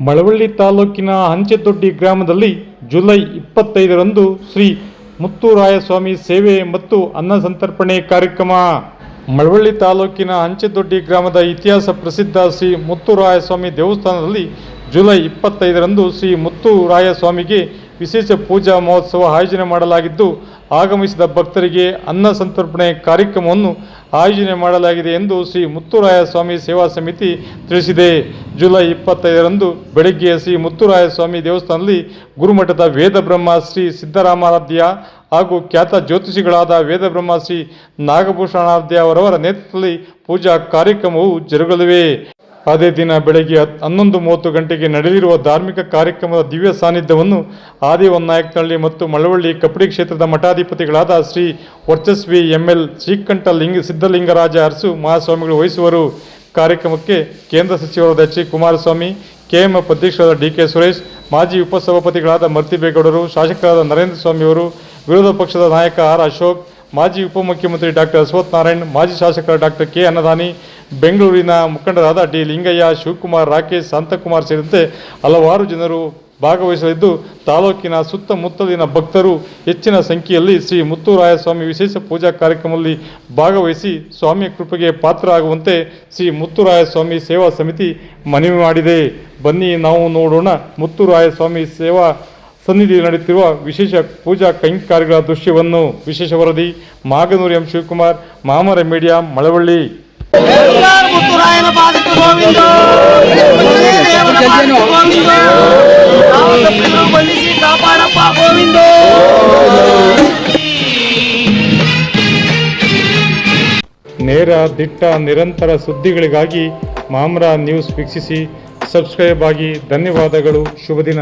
ಮಳವಳ್ಳಿ ತಾಲೂಕಿನ ಹಂಚೆದೊಡ್ಡಿ ಗ್ರಾಮದಲ್ಲಿ ಜುಲೈ 25ರಂದು ಶ್ರೀ ಮುತ್ತುರಾಯಸ್ವಾಮಿ ಸೇವೆ ಮತ್ತು ಅನ್ನ ಸಂತರ್ಪಣೆ ಕಾರ್ಯಕ್ರಮ. ಮಳವಳ್ಳಿ ತಾಲೂಕಿನ ಹಂಚೆದೊಡ್ಡಿ ಗ್ರಾಮದ ಇತಿಹಾಸ ಪ್ರಸಿದ್ಧ ಶ್ರೀ ಮುತ್ತುರಾಯಸ್ವಾಮಿ ದೇವಸ್ಥಾನದಲ್ಲಿ ಜುಲೈ 25ರಂದು ಶ್ರೀ ಮುತ್ತುರಾಯಸ್ವಾಮಿಗೆ ವಿಶೇಷ ಪೂಜಾ ಮಹೋತ್ಸವ ಆಯೋಜನೆ ಮಾಡಲಾಗಿದ್ದು, ಆಗಮಿಸಿದ ಭಕ್ತರಿಗೆ ಅನ್ನ ಸಂತರ್ಪಣೆ ಕಾರ್ಯಕ್ರಮವನ್ನು ಆಯೋಜನೆ ಮಾಡಲಾಗಿದೆ ಎಂದು ಶ್ರೀ ಮುತ್ತುರಾಯಸ್ವಾಮಿ ಸೇವಾ ಸಮಿತಿ ತಿಳಿಸಿದೆ. ಜುಲೈ 25ರಂದು ಬೆಳಗ್ಗೆ ಶ್ರೀ ಮುತ್ತುರಾಯಸ್ವಾಮಿ ದೇವಸ್ಥಾನದಲ್ಲಿ ಗುರುಮಠದ ವೇದಬ್ರಹ್ಮ ಶ್ರೀ ಸಿದ್ದರಾಮಾರಾಧ್ಯ ಹಾಗೂ ಖ್ಯಾತ ಜ್ಯೋತಿಷಿಗಳಾದ ವೇದಬ್ರಹ್ಮ ಶ್ರೀ ನಾಗಭೂಷಣಾರಾಧ್ಯ ಅವರವರ ನೇತೃತ್ವದಲ್ಲಿ ಪೂಜಾ ಕಾರ್ಯಕ್ರಮವು ಜರುಗಲಿವೆ. ಅದೇ ದಿನ ಬೆಳಗ್ಗೆ 11:30 ಗಂಟೆಗೆ ನಡೆಯಲಿರುವ ಧಾರ್ಮಿಕ ಕಾರ್ಯಕ್ರಮದ ದಿವ್ಯ ಸಾನ್ನಿಧ್ಯವನ್ನು ಆದಿವನಾಯಕನಹಳ್ಳಿ ಮತ್ತು ಮಳವಳ್ಳಿ ಕಪ್ಪಡಿ ಕ್ಷೇತ್ರದ ಮಠಾಧಿಪತಿಗಳಾದ ಶ್ರೀ ವರ್ಚಸ್ವಿ ಎಂ.ಎಲ್. ಶ್ರೀಕಂಠ ಸಿದ್ಧಲಿಂಗರಾಜ ಅರಸು ಮಹಾಸ್ವಾಮಿಗಳು ವಹಿಸುವರು. ಕಾರ್ಯಕ್ರಮಕ್ಕೆ ಕೇಂದ್ರ ಸಚಿವರಾದ ಎಚ್. ಡಿ. ಕುಮಾರಸ್ವಾಮಿ, ಕೆಎಂಎಫ್ ಅಧ್ಯಕ್ಷರಾದ ಡಿ.ಕೆ. ಸುರೇಶ್, ಮಾಜಿ ಉಪಸಭಾಪತಿಗಳಾದ ಮರ್ತಿಬೇಗೌಡರು, ಶಾಸಕರಾದ ನರೇಂದ್ರ ಸ್ವಾಮಿ ಅವರು, ವಿರೋಧ ಪಕ್ಷದ ನಾಯಕ ಆರ್. ಅಶೋಕ್, ಮಾಜಿ ಉಪಮುಖ್ಯಮಂತ್ರಿ ಡಾಕ್ಟರ್ ಅಶ್ವಥ್ ನಾರಾಯಣ್, ಮಾಜಿ ಶಾಸಕರ ಡಾಕ್ಟರ್ ಕೆ. ಅನ್ನದಾನಿ, ಬೆಂಗಳೂರಿನ ಮುಖಂಡರಾದ ಡಿ. ಲಿಂಗಯ್ಯ, ಶಿವಕುಮಾರ್, ರಾಕೇಶ್, ಶಾಂತಕುಮಾರ್ ಸೇರಿದಂತೆ ಹಲವಾರು ಜನರು ಭಾಗವಹಿಸಲಿದ್ದು, ತಾಲೂಕಿನ ಸುತ್ತಮುತ್ತಲಿನ ಭಕ್ತರು ಹೆಚ್ಚಿನ ಸಂಖ್ಯೆಯಲ್ಲಿ ಶ್ರೀ ಮುತ್ತುರಾಯಸ್ವಾಮಿ ವಿಶೇಷ ಪೂಜಾ ಕಾರ್ಯಕ್ರಮದಲ್ಲಿ ಭಾಗವಹಿಸಿ ಸ್ವಾಮಿಯ ಕೃಪೆಗೆ ಪಾತ್ರರಾಗುವಂತೆ ಶ್ರೀ ಮುತ್ತುರಾಯಸ್ವಾಮಿ ಸೇವಾ ಸಮಿತಿ ಮನವಿ ಮಾಡಿದೆ. ಬನ್ನಿ ನಾವು ನೋಡೋಣ ಮುತ್ತುರಾಯಸ್ವಾಮಿ ಸೇವಾ ಸನ್ನಿಧಿಯಲ್ಲಿ ನಡೆಯುತ್ತಿರುವ ವಿಶೇಷ ಪೂಜಾ ಕೈಂಕರ್ಯಗಳ ದೃಶ್ಯವನ್ನು. ವಿಶೇಷ ವರದಿ ಮಾಗನೂರು ಎಂ. ಶಿವಕುಮಾರ್, ಮಾಮರ ಮೀಡಿಯಾ, ಮಳವಳ್ಳಿ. ನೇರ, ದಿಟ್ಟ, ನಿರಂತರ ಸುದ್ದಿಗಳಿಗಾಗಿ ಮಾಮ್ರಾ ನ್ಯೂಸ್ ವೀಕ್ಷಿಸಿ, ಸಬ್ಸ್ಕ್ರೈಬ್ ಆಗಿ. ಧನ್ಯವಾದಗಳು. ಶುಭ ದಿನ.